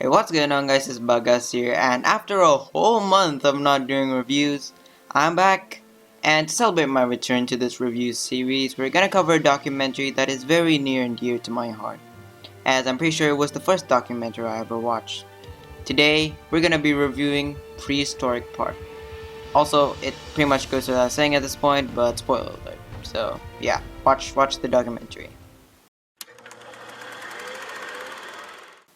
Hey, what's going on guys, it's Bagas here, and after a whole month of not doing reviews, I'm back. And to celebrate my return to this review series, we're gonna cover a documentary that is very near and dear to my heart, as I'm pretty sure it was the first documentary I ever watched. Today, we're gonna be reviewing Prehistoric Park. Also, it pretty much goes without saying at this point, but spoiler alert. So yeah, watch the documentary.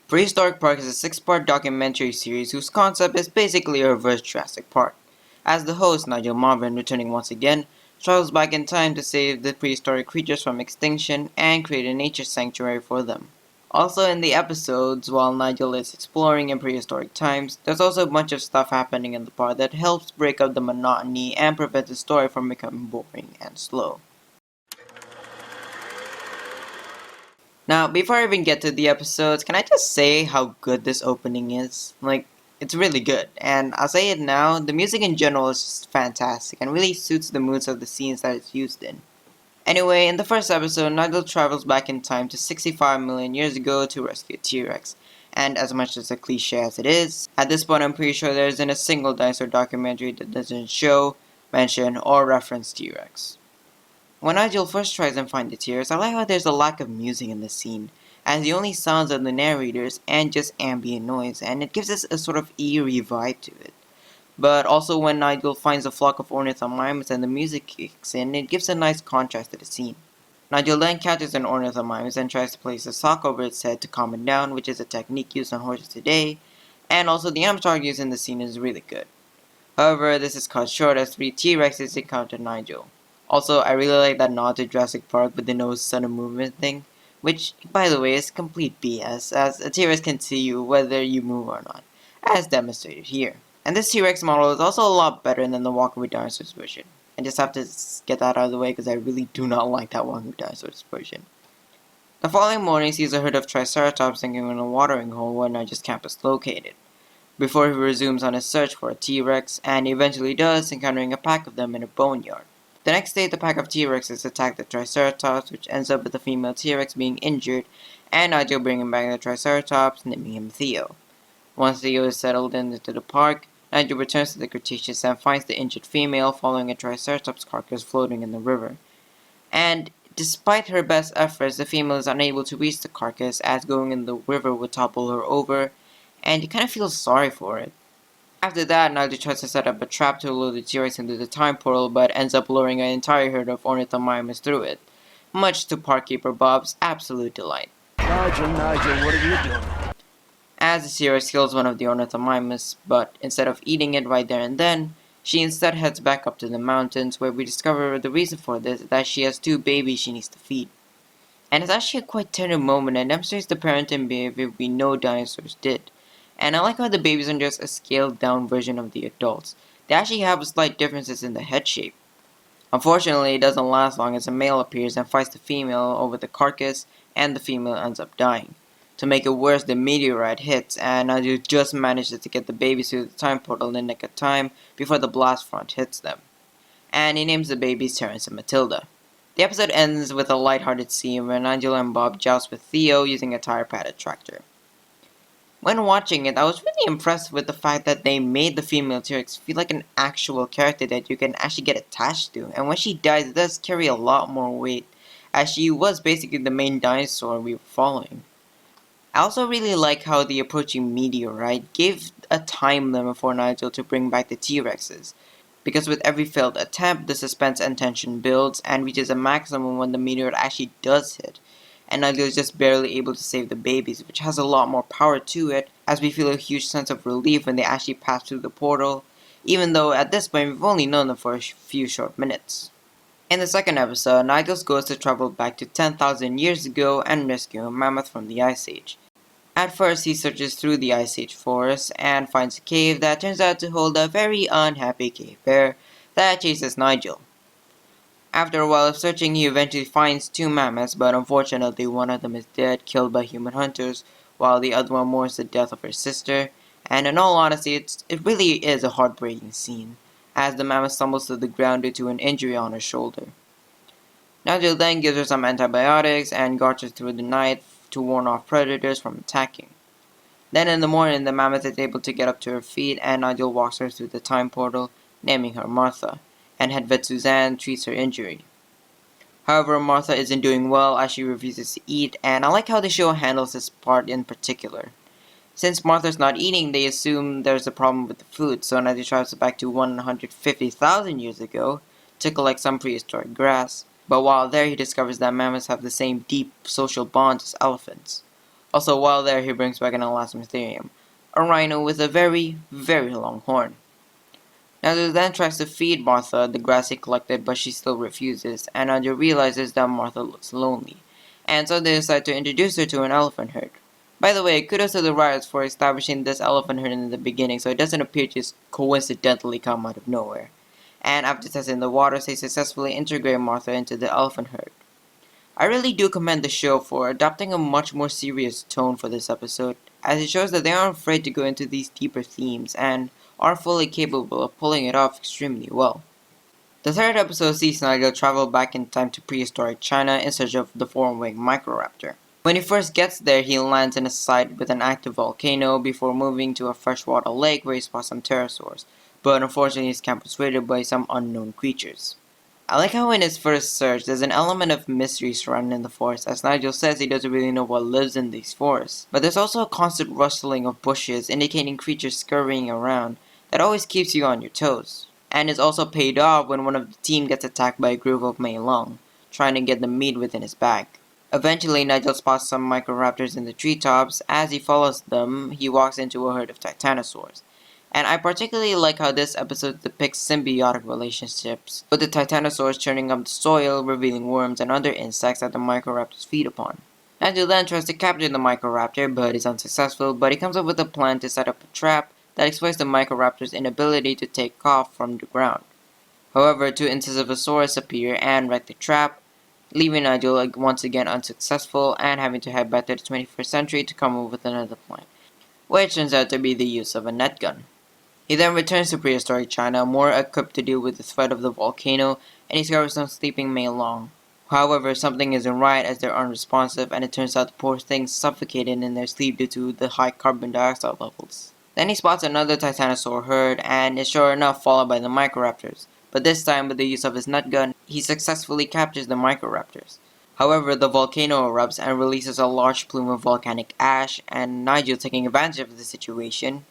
Prehistoric Park is a six-part documentary series whose concept is basically a reverse Jurassic Park, as the host, Nigel Marven, returning once again, travels back in time to save the prehistoric creatures from extinction and create a nature sanctuary for them. Also in the episodes, while Nigel is exploring in prehistoric times, there's also a bunch of stuff happening in the park that helps break up the monotony and prevent the story from becoming boring and slow. Now, before I even get to the episodes, can I just say how good this opening is? Like, it's really good, and I'll say it now, the music in general is just fantastic and really suits the moods of the scenes that it's used in. Anyway, in the first episode, Nigel travels back in time to 65 million years ago to rescue a T-Rex. And as much as a cliche as it is, at this point I'm pretty sure there isn't a single dinosaur documentary that doesn't show, mention, or reference T-Rex. When Nigel first tries and finds the tears, I like how there's a lack of music in the scene, as the only sounds are the narrators and just ambient noise, and it gives us a sort of eerie vibe to it. But also when Nigel finds a flock of ornithomimes and the music kicks in, it gives a nice contrast to the scene. Nigel then catches an ornithomimes and tries to place a sock over its head to calm it down, which is a technique used on horses today, and also the amateur used in the scene is really good. However, this is cut short as three T-Rexes encounter Nigel. Also, I really like that nod to Jurassic Park with the no sudden movement thing, which, by the way, is complete BS, as a T-Rex can see you whether you move or not, as demonstrated here. And this T-Rex model is also a lot better than the Walking with Dinosaurs version. I just have to get that out of the way because I really do not like that Walking with Dinosaurs version. The following morning sees a herd of Triceratops sinking in a watering hole where Nigel's camp is located, before he resumes on his search for a T-Rex, and he eventually does, encountering a pack of them in a boneyard. The next day, the pack of T-Rexes attack the Triceratops, which ends up with the female T-Rex being injured, and Nigel bringing back the Triceratops, naming him Theo. Once Theo is settled into the park, Nigel returns to the Cretaceous and finds the injured female following a Triceratops carcass floating in the river. And despite her best efforts, the female is unable to reach the carcass, as going in the river would topple her over, and you kind of feel sorry for it. After that, Nigel tries to set up a trap to lure the T-Rex into the time portal, but ends up luring an entire herd of ornithomimes through it, much to Parkkeeper Bob's absolute delight. Nigel, what are you doing? As the T-Rex kills one of the ornithomimes, but instead of eating it right there and then, she instead heads back up to the mountains, where we discover the reason for this is that she has two babies she needs to feed. And it's actually a quite tender moment and demonstrates the parenting behavior we know dinosaurs did. And I like how the babies aren't just a scaled down version of the adults. They actually have slight differences in the head shape. Unfortunately, it doesn't last long as a male appears and fights the female over the carcass, and the female ends up dying. To make it worse, the meteorite hits, and Nigel just manages to get the babies through the time portal in the nick of time before the blast front hits them. And he names the babies Terrence and Matilda. The episode ends with a lighthearted scene where Nigel and Bob joust with Theo using a tire-padded tractor. When watching it, I was really impressed with the fact that they made the female T-Rex feel like an actual character that you can actually get attached to, and when she dies it does carry a lot more weight, as she was basically the main dinosaur we were following. I also really like how the approaching meteorite gave a time limit for Nigel to bring back the T-Rexes, because with every failed attempt, the suspense and tension builds and reaches a maximum when the meteor actually does hit, and Nigel is just barely able to save the babies, which has a lot more power to it, as we feel a huge sense of relief when they actually pass through the portal, even though at this point we've only known them for a few short minutes. In the second episode, Nigel goes to travel back to 10,000 years ago and rescue a mammoth from the Ice Age. At first, he searches through the Ice Age forest and finds a cave that turns out to hold a very unhappy cave bear that chases Nigel. After a while of searching, he eventually finds two mammoths, but unfortunately one of them is dead, killed by human hunters, while the other one mourns the death of her sister. And in all honesty, it really is a heartbreaking scene, as the mammoth stumbles to the ground due to an injury on her shoulder. Nigel then gives her some antibiotics and guards her through the night to warn off predators from attacking. Then in the morning, the mammoth is able to get up to her feet, and Nigel walks her through the time portal, naming her Martha, and head vet Suzanne treats her injury. However, Martha isn't doing well as she refuses to eat, and I like how the show handles this part in particular. Since Martha's not eating, they assume there's a problem with the food, so Nigel travels back to 150,000 years ago to collect some prehistoric grass. But while there, he discovers that mammoths have the same deep social bonds as elephants. Also, while there, he brings back an elasmitherium, a rhino with a very, very long horn. Nigel then tries to feed Martha the grass he collected, but she still refuses, and Nigel realizes that Martha looks lonely, and so they decide to introduce her to an elephant herd. By the way, kudos to the writers for establishing this elephant herd in the beginning so it doesn't appear to just coincidentally come out of nowhere. And after testing the waters, they successfully integrate Martha into the elephant herd. I really do commend the show for adopting a much more serious tone for this episode, as it shows that they aren't afraid to go into these deeper themes and are fully capable of pulling it off extremely well. The third episode sees Nigel travel back in time to prehistoric China in search of the four-winged Microraptor. When he first gets there, he lands in a site with an active volcano before moving to a freshwater lake where he spots some pterosaurs, but unfortunately his camp was raided by some unknown creatures. I like how in his first search, there's an element of mystery surrounding the forest, as Nigel says he doesn't really know what lives in these forests. But there's also a constant rustling of bushes, indicating creatures scurrying around, that always keeps you on your toes. And is also paid off when one of the team gets attacked by a group of Mei Long, trying to get the meat within his bag. Eventually, Nigel spots some Microraptors in the treetops. As he follows them, he walks into a herd of Titanosaurs. And I particularly like how this episode depicts symbiotic relationships, with the Titanosaurs churning up the soil, revealing worms and other insects that the Microraptors feed upon. Nigel then tries to capture the Microraptor, but is unsuccessful, but he comes up with a plan to set up a trap that exploits the Microraptor's inability to take off from the ground. However, two Incisivsaurus appear and wreck the trap, leaving Nigel once again unsuccessful and having to head back to the 21st century to come up with another plan, which turns out to be the use of a net gun. He then returns to prehistoric China, more equipped to deal with the threat of the volcano, and he discovers some sleeping Mei Long. However, something isn't right as they're unresponsive, and it turns out the poor things suffocated in their sleep due to the high carbon dioxide levels. Then he spots another Titanosaur herd, and is sure enough followed by the Microraptors. But this time, with the use of his nut gun, he successfully captures the Microraptors. However, the volcano erupts and releases a large plume of volcanic ash, and Nigel, taking advantage of the situation,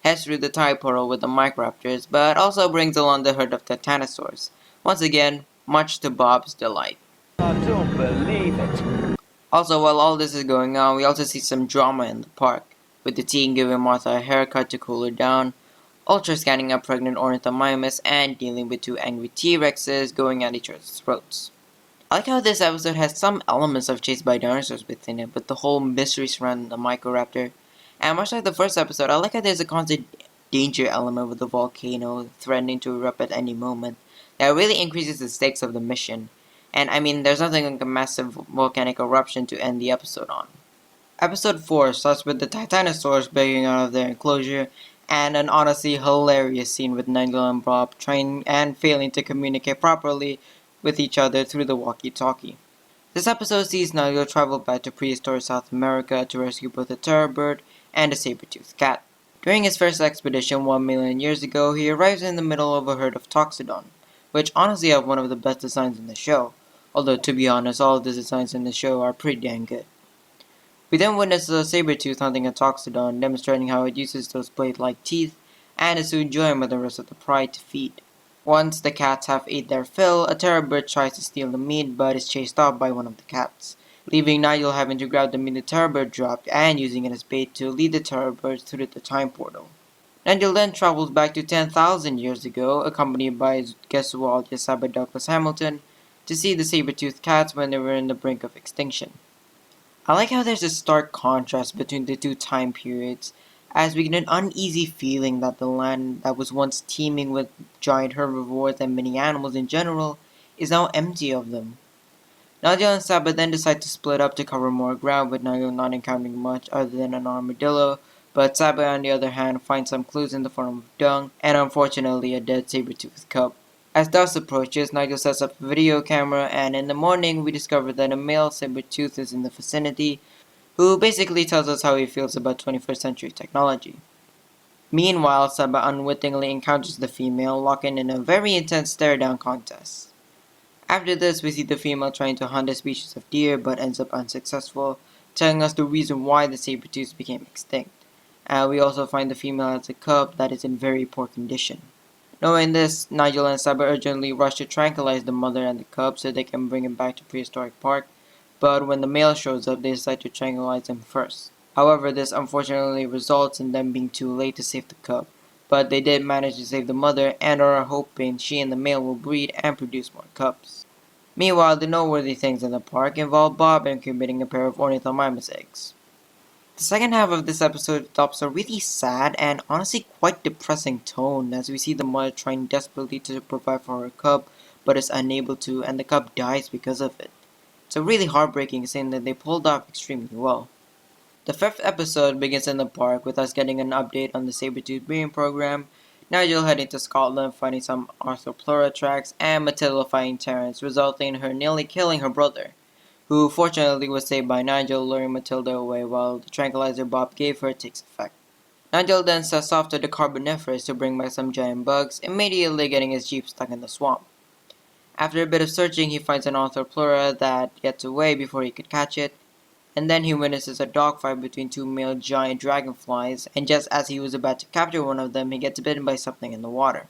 heads through the time portal with the Microraptors, but also brings along the herd of Titanosaurs. Once again, much to Bob's delight. I don't believe it. Also, while all this is going on, we also see some drama in the park, with the teen giving Martha a haircut to cool her down, Ultra scanning a pregnant ornithomimus, and dealing with two angry T-Rexes going at each other's throats. I like how this episode has some elements of Chased by Dinosaurs within it, with the whole mystery surrounding the Microraptor. And much like the first episode, I like how there's a constant danger element with the volcano threatening to erupt at any moment that really increases the stakes of the mission. And I mean, there's nothing like a massive volcanic eruption to end the episode on. Episode 4 starts with the Titanosaurs breaking out of their enclosure, and an honestly hilarious scene with Nigel and Bob trying and failing to communicate properly with each other through the walkie-talkie. This episode sees Nigel travel back to prehistoric South America to rescue both a terror bird and a saber-toothed cat. During his first expedition 1 million years ago, he arrives in the middle of a herd of Toxodon, which honestly have one of the best designs in the show, although to be honest, all of the designs in the show are pretty dang good. We then witness the saber-tooth hunting a Toxodon, demonstrating how it uses those blade-like teeth, and is soon joined by the rest of the pride to feed. Once the cats have ate their fill, a terror bird tries to steal the meat but is chased off by one of the cats, leaving Nigel having to grab the meat the terror bird dropped and using it as bait to lead the terror birds through the time portal. Nigel then travels back to 10,000 years ago, accompanied by his guest zoologist Sir Douglas Hamilton, to see the saber-toothed cats when they were on the brink of extinction. I like how there's a stark contrast between the two time periods, as we get an uneasy feeling that the land that was once teeming with giant herbivores and many animals in general is now empty of them. Nigel and Saba then decide to split up to cover more ground, with Nigel not encountering much other than an armadillo, but Saba on the other hand finds some clues in the form of dung and unfortunately a dead saber-toothed cub. As dusk approaches, Nigel sets up a video camera, and in the morning we discover that a male saber-tooth is in the vicinity, who basically tells us how he feels about 21st century technology. Meanwhile, Saba unwittingly encounters the female, locking in a very intense stare-down contest. After this, we see the female trying to hunt a species of deer but ends up unsuccessful, telling us the reason why the saber-tooths became extinct. And we also find the female has a cub that is in very poor condition. Knowing this, Nigel and Saba urgently rush to tranquilize the mother and the cub so they can bring him back to Prehistoric Park, but when the male shows up, they decide to tranquilize him first. However, this unfortunately results in them being too late to save the cub, but they did manage to save the mother and are hoping she and the male will breed and produce more cubs. Meanwhile, the noteworthy things in the park involve Bob incubating a pair of ornithomimus eggs. The second half of this episode adopts a really sad and honestly quite depressing tone as we see the mother trying desperately to provide for her cub but is unable to, and the cub dies because of it. It's a really heartbreaking scene that they pulled off extremely well. The fifth episode begins in the park with us getting an update on the saber-tooth breeding program, Nigel heading to Scotland finding some Arthroplura tracks, and Matilda fighting Terence, resulting in her nearly killing her brother, who fortunately was saved by Nigel, luring Matilda away while the tranquilizer Bob gave her takes effect. Nigel then sets off to the Carboniferous to bring back some giant bugs, immediately getting his jeep stuck in the swamp. After a bit of searching, he finds an Arthroplura that gets away before he could catch it, and then he witnesses a dogfight between two male giant dragonflies, and just as he was about to capture one of them, he gets bitten by something in the water.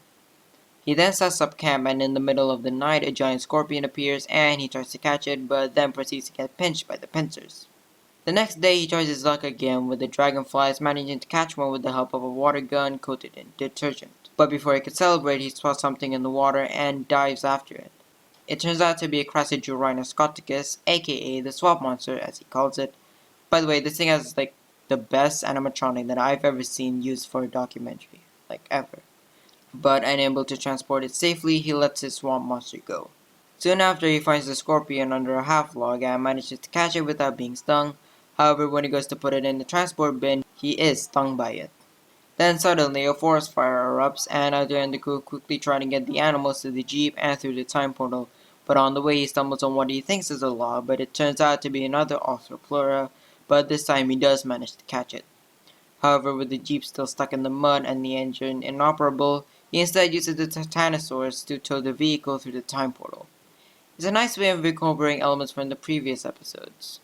He then sets up camp, and in the middle of the night a giant scorpion appears and he tries to catch it, but then proceeds to get pinched by the pincers. The next day he tries his luck again with the dragonflies, managing to catch one with the help of a water gun coated in detergent. But before he could celebrate, he spots something in the water and dives after it. It turns out to be a Crassigyrinus scoticus, aka the swamp monster as he calls it. By the way, this thing has like the best animatronic that I've ever seen used for a documentary. Like ever. But unable to transport it safely, he lets his swamp monster go. Soon after, he finds the scorpion under a half log and manages to catch it without being stung. However, when he goes to put it in the transport bin, he is stung by it. Then suddenly, a forest fire erupts, and Arthur and the crew quickly try to get the animals to the jeep and through the time portal, but on the way he stumbles on what he thinks is a log, but it turns out to be another Arthroplura, but this time he does manage to catch it. However, with the jeep still stuck in the mud and the engine inoperable, he instead uses the Titanosaurus to tow the vehicle through the time portal. It's a nice way of incorporating elements from the previous episodes.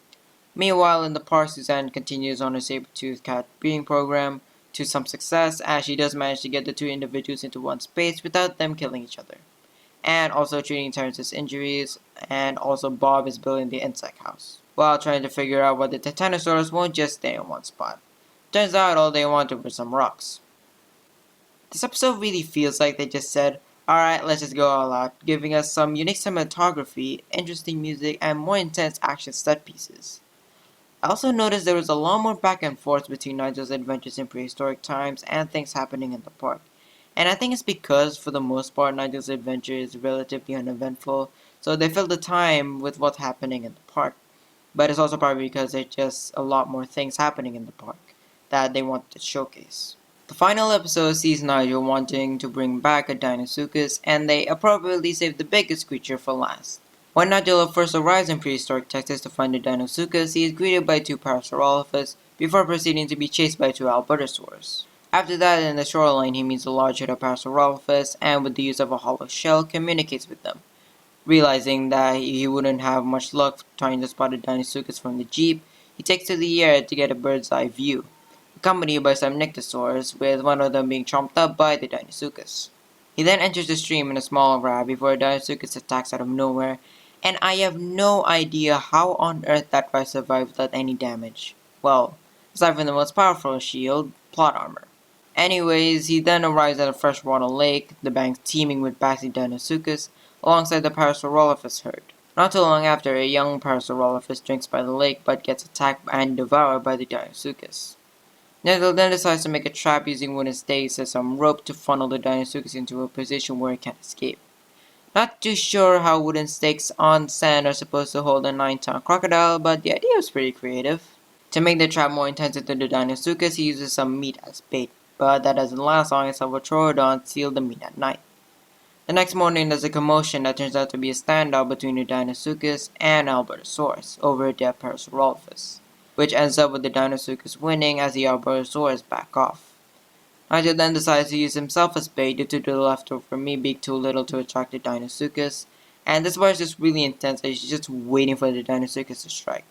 Meanwhile, in the park, Suzanne continues on her saber-toothed cat breeding program to some success, as she does manage to get the two individuals into one space without them killing each other. And also treating Terrence's injuries, and also Bob is building the insect house, while trying to figure out why the Titanosaurus won't just stay in one spot. Turns out all they wanted were some rocks. This episode really feels like they just said, alright, let's just go all out, giving us some unique cinematography, interesting music, and more intense action set pieces. I also noticed there was a lot more back and forth between Nigel's adventures in prehistoric times and things happening in the park. And I think it's because, for the most part, Nigel's adventure is relatively uneventful, so they fill the time with what's happening in the park. But it's also probably because there's just a lot more things happening in the park that they want to showcase. The final episode sees Nigel wanting to bring back a Deinosuchus, and they appropriately save the biggest creature for last. When Nigel first arrives in prehistoric Texas to find the Deinosuchus, he is greeted by two Parasaurolophus before proceeding to be chased by two Albertosaurs. After that, in the shoreline, he meets a large herd of Parasaurolophus, and with the use of a hollow shell, communicates with them. Realizing that he wouldn't have much luck trying to spot a Deinosuchus from the jeep, he takes to the air to get a bird's eye view, accompanied by some Nyctosaurs, with one of them being chomped up by the Deinosuchus. He then enters the stream in a small raft before a Deinosuchus attacks out of nowhere, and I have no idea how on earth that raft survived without any damage. Well, aside from the most powerful shield, plot armor. Anyways, he then arrives at a freshwater lake, the banks teeming with Baxi Deinosuchus, alongside the Parasaurolophus herd. Not too long after, a young Parasaurolophus drinks by the lake but gets attacked and devoured by the Deinosuchus. Nigel then decides to make a trap using wooden stakes as some rope to funnel the Deinosuchus into a position where it can't escape. Not too sure how wooden stakes on sand are supposed to hold a 9-ton crocodile, but the idea was pretty creative. To make the trap more intense into the Deinosuchus, he uses some meat as bait, but that doesn't last long as Salvatrodon sealed the meat at night. The next morning, there's a commotion that turns out to be a standoff between the Deinosuchus and Albertosaurus over a dead Parasaurolophus. which ends up with the Dinosuchus winning as the Albertosaurus back off. Nigel then decides to use himself as bait due to the leftover meat being too little to attract the Dinosuchus, and this part is just really intense as he's just waiting for the Dinosuchus to strike.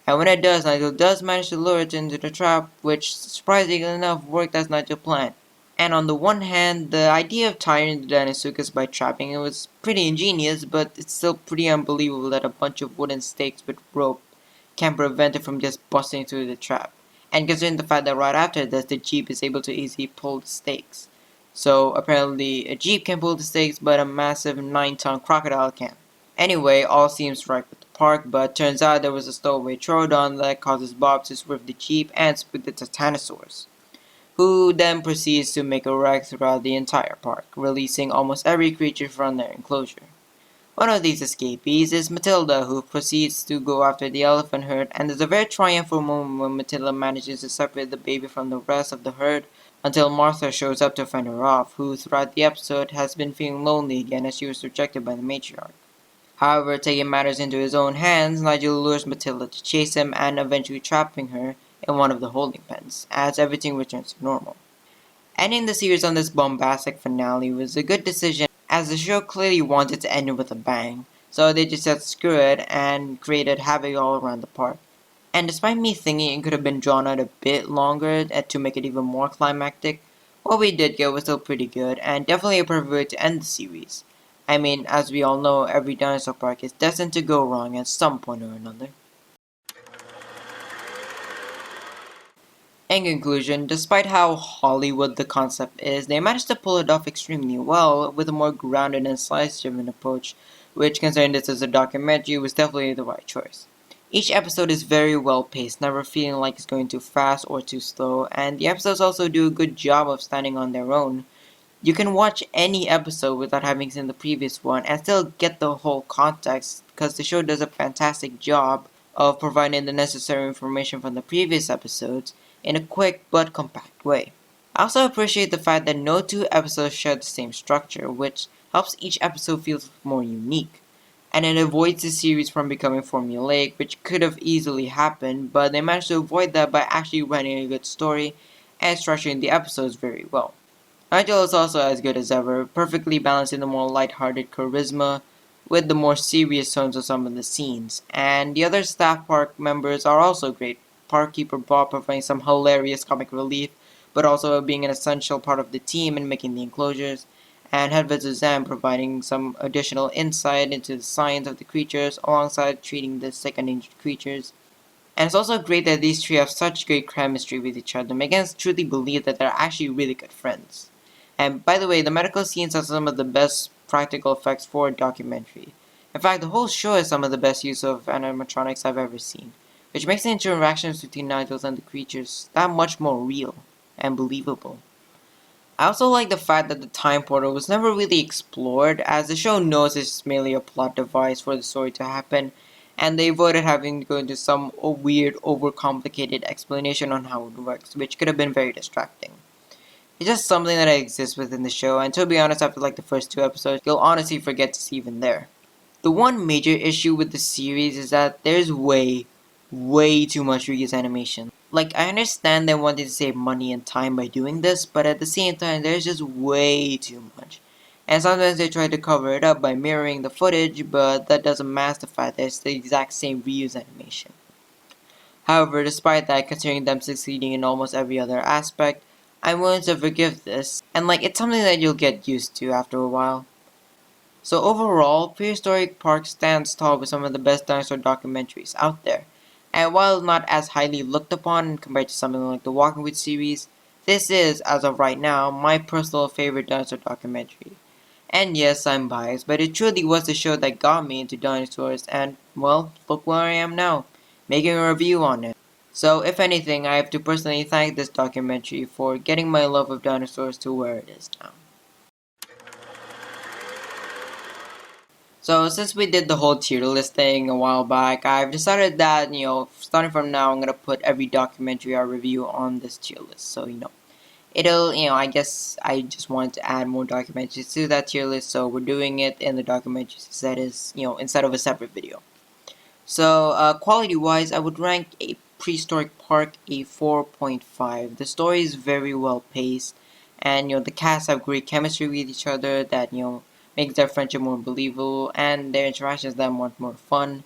And when it does, Nigel does manage to lure it into the trap, which surprisingly enough worked as Nigel planned. And on the one hand, the idea of tiring the Deinosuchus by trapping it was pretty ingenious, but it's still pretty unbelievable that a bunch of wooden stakes with rope can prevent it from just busting through the trap. And considering the fact that right after this, the Jeep is able to easily pull the stakes. So apparently a Jeep can pull the stakes, but a massive 9-ton crocodile can. Anyway, all seems right with the park, but turns out there was a stowaway Troodon that causes Bob to swerve the Jeep and spook the Titanosaurs, who then proceeds to make a wreck throughout the entire park, releasing almost every creature from their enclosure. One of these escapees is Matilda, who proceeds to go after the elephant herd, and there's a very triumphant moment when Matilda manages to separate the baby from the rest of the herd until Martha shows up to fend her off, who throughout the episode has been feeling lonely again as she was rejected by the matriarch. However, taking matters into his own hands, Nigel lures Matilda to chase him and eventually trapping her in one of the holding pens, as everything returns to normal. Ending the series on this bombastic finale was a good decision as the show clearly wanted to end it with a bang, so they just said screw it and created havoc all around the park. And despite me thinking it could have been drawn out a bit longer to make it even more climactic, what we did get was still pretty good and definitely a perfect way to end the series. I mean, as we all know, every dinosaur park is destined to go wrong at some point or another. In conclusion, despite how Hollywood the concept is, they managed to pull it off extremely well with a more grounded and science-driven approach, which considering this as a documentary was definitely the right choice. Each episode is very well paced, never feeling like it's going too fast or too slow, and the episodes also do a good job of standing on their own. You can watch any episode without having seen the previous one and still get the whole context because the show does a fantastic job of providing the necessary information from the previous episodes in a quick but compact way. I also appreciate the fact that no two episodes share the same structure, which helps each episode feel more unique. And it avoids the series from becoming formulaic, which could have easily happened, but they managed to avoid that by actually writing a good story and structuring the episodes very well. Nigel is also as good as ever, perfectly balancing the more lighthearted charisma with the more serious tones of some of the scenes, and the other staff park members are also great. Parkkeeper Bob providing some hilarious comic relief, but also being an essential part of the team in making the enclosures, and Headvet Suzanne providing some additional insight into the science of the creatures alongside treating the sick and injured creatures. And it's also great that these three have such great chemistry with each other, making us truly believe that they're actually really good friends. And by the way, the medical scenes are some of the best practical effects for a documentary. In fact, the whole show is some of the best use of animatronics I've ever seen, which makes the interactions between Nigel and the creatures that much more real and believable. I also like the fact that the time portal was never really explored, as the show knows it's merely a plot device for the story to happen, and they avoided having to go into some weird, overcomplicated explanation on how it works, which could have been very distracting. It's just something that exists within the show, and to be honest, after like the first 2 episodes, you'll honestly forget it's even there. The one major issue with the series is that there's way too much reuse animation. Like, I understand they wanted to save money and time by doing this, but at the same time, there's just way too much. And sometimes they try to cover it up by mirroring the footage, but that doesn't mask the fact that it's the exact same reuse animation. However, despite that, considering them succeeding in almost every other aspect, I'm willing to forgive this, and like, it's something that you'll get used to after a while. So overall, Prehistoric Park stands tall with some of the best dinosaur documentaries out there. And while not as highly looked upon compared to something like the Walking With series, this is, as of right now, my personal favorite dinosaur documentary. And yes, I'm biased, but it truly was the show that got me into dinosaurs and, well, look where I am now, making a review on it. So if anything, I have to personally thank this documentary for getting my love of dinosaurs to where it is now. So since we did the whole tier list thing a while back, I've decided that, starting from now, I'm gonna put every documentary I review on this tier list. So, it'll, I guess I just wanted to add more documentaries to that tier list, so we're doing it in the documentaries instead of a separate video. So, quality-wise, I would rank a Prehistoric Park a 4.5. The story is very well paced, and the cast have great chemistry with each other that makes their friendship more believable, and their interactions that much more fun.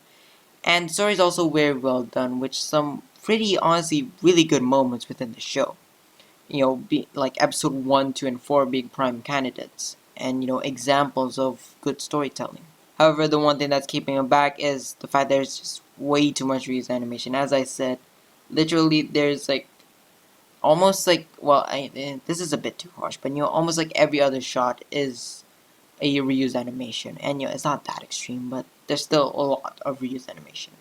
And the story is also very well done, with some pretty honestly really good moments within the show. Like episode 1, 2, and 4 being prime candidates, and examples of good storytelling. However, the one thing that's keeping him back is the fact there's just way too much reuse animation. As I said, literally there's like almost like this is a bit too harsh, but almost like every other shot is a reuse animation, and it's not that extreme, but there's still a lot of reuse animation.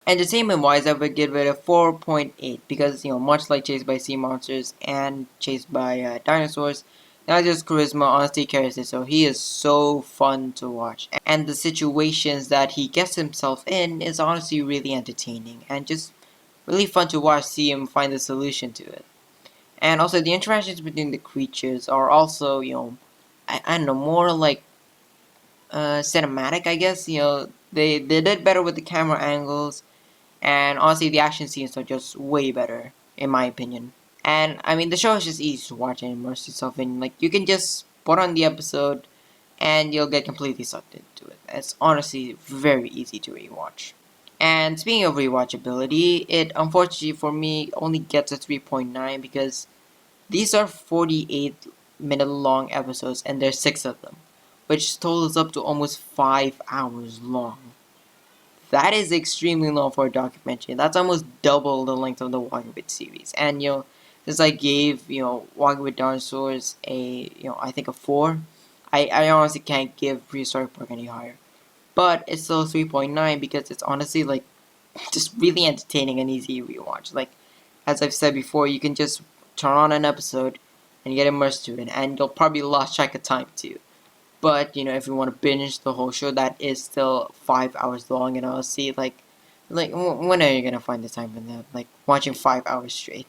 Entertainment wise, I would give it a 4.8 because, much like Chased by Sea Monsters and Chased by Dinosaurs, Nigel's charisma honestly carries it, so he is so fun to watch. And the situations that he gets himself in is honestly really entertaining and just really fun to watch, see him find the solution to it. And also, the interactions between the creatures are also, I don't know, more like cinematic, I guess. They did better with the camera angles, and honestly, the action scenes are just way better, in my opinion. And I mean, the show is just easy to watch and immerse yourself in. Like, you can just put on the episode and you'll get completely sucked into it. It's honestly very easy to rewatch. And speaking of rewatchability, it unfortunately for me only gets a 3.9 because these are 48-minute long episodes and there's 6 of them, which totals up to almost 5 hours long. That is extremely long for a documentary. That's almost double the length of the Walking With series. And since I gave Walking With Dinosaurs a I think a 4, I honestly can't give Prehistoric Park any higher. But it's still 3.9 because it's honestly like just really entertaining and easy to rewatch. Like as I've said before, you can just turn on an episode and get immersed to it, and you'll probably lost track of time too. But if you want to binge the whole show, that is still 5 hours long, and I'll see when are you gonna find the time for that? Like watching 5 hours straight.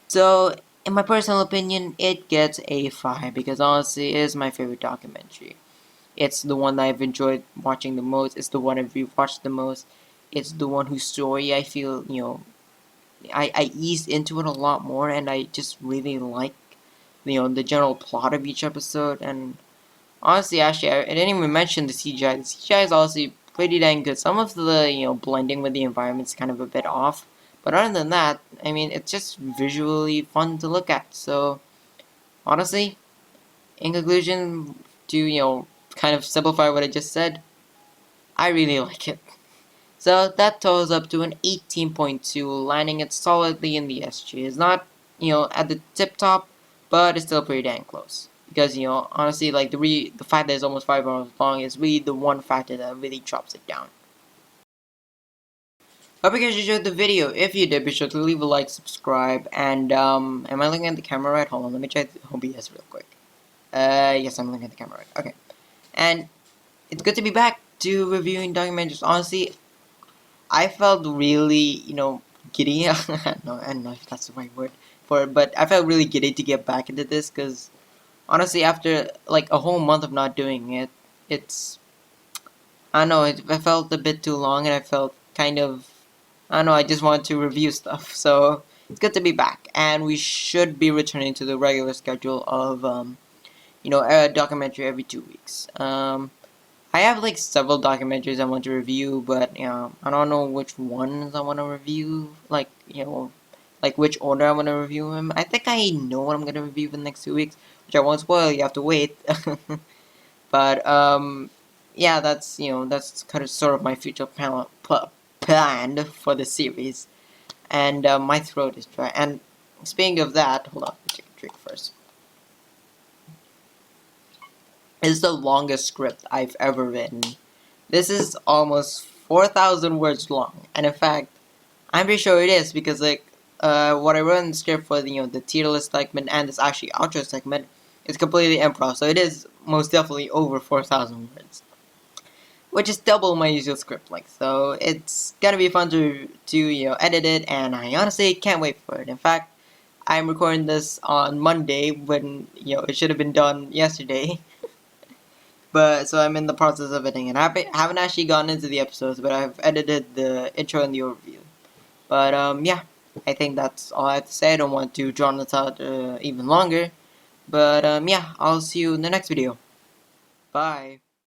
So, in my personal opinion, it gets a 5 because honestly, it is my favorite documentary. It's the one that I've enjoyed watching the most. It's the one I've rewatched the most. It's the one whose story I feel I eased into it a lot more, and I just really like the general plot of each episode. And honestly, actually, I didn't even mention the CGI. The CGI is honestly pretty dang good. Some of the blending with the environment is kind of a bit off, but other than that, I mean, it's just visually fun to look at. So honestly, in conclusion, to kind of simplify what I just said, I really like it. So that totals up to an 18.2, landing it solidly in the SG. It's not, at the tip top, but it's still pretty dang close. Because, honestly, like the fact that it's almost 5 hours long is really the one factor that really drops it down. Hope you guys enjoyed the video. If you did, be sure to leave a like, subscribe, and, am I looking at the camera right? Hold on, let me check OBS real quick. Yes, I'm looking at the camera right. Okay. And it's good to be back to reviewing documentaries. Honestly, I felt really, giddy. I don't know if that's the right word for it, but I felt really giddy to get back into this because honestly, after like a whole month of not doing it, it's I don't know. I felt a bit too long, and I felt kind of I don't know. I just wanted to review stuff, so it's good to be back, and we should be returning to the regular schedule of a documentary every 2 weeks. I have like several documentaries I want to review, but I don't know which ones I want to review. Like which order I want to review them. I think I know what I'm gonna review for the next 2 weeks, which I won't spoil. You have to wait. But yeah, that's kind of sort of my future plan for the series. And my throat is dry. And speaking of that, hold on, let me take a drink first. Is the longest script I've ever written. This is almost 4,000 words long, and in fact, I'm pretty sure it is because what I wrote in the script for the tier list segment and this actually outro segment is completely improv, so it is most definitely over 4,000 words, which is double my usual script length. So it's gonna be fun to edit it, and I honestly can't wait for it. In fact, I'm recording this on Monday when it should have been done yesterday. But so I'm in the process of editing, and I haven't actually gotten into the episodes, but I've edited the intro and the overview. But yeah, I think that's all I have to say. I don't want to draw this out even longer. But yeah, I'll see you in the next video. Bye.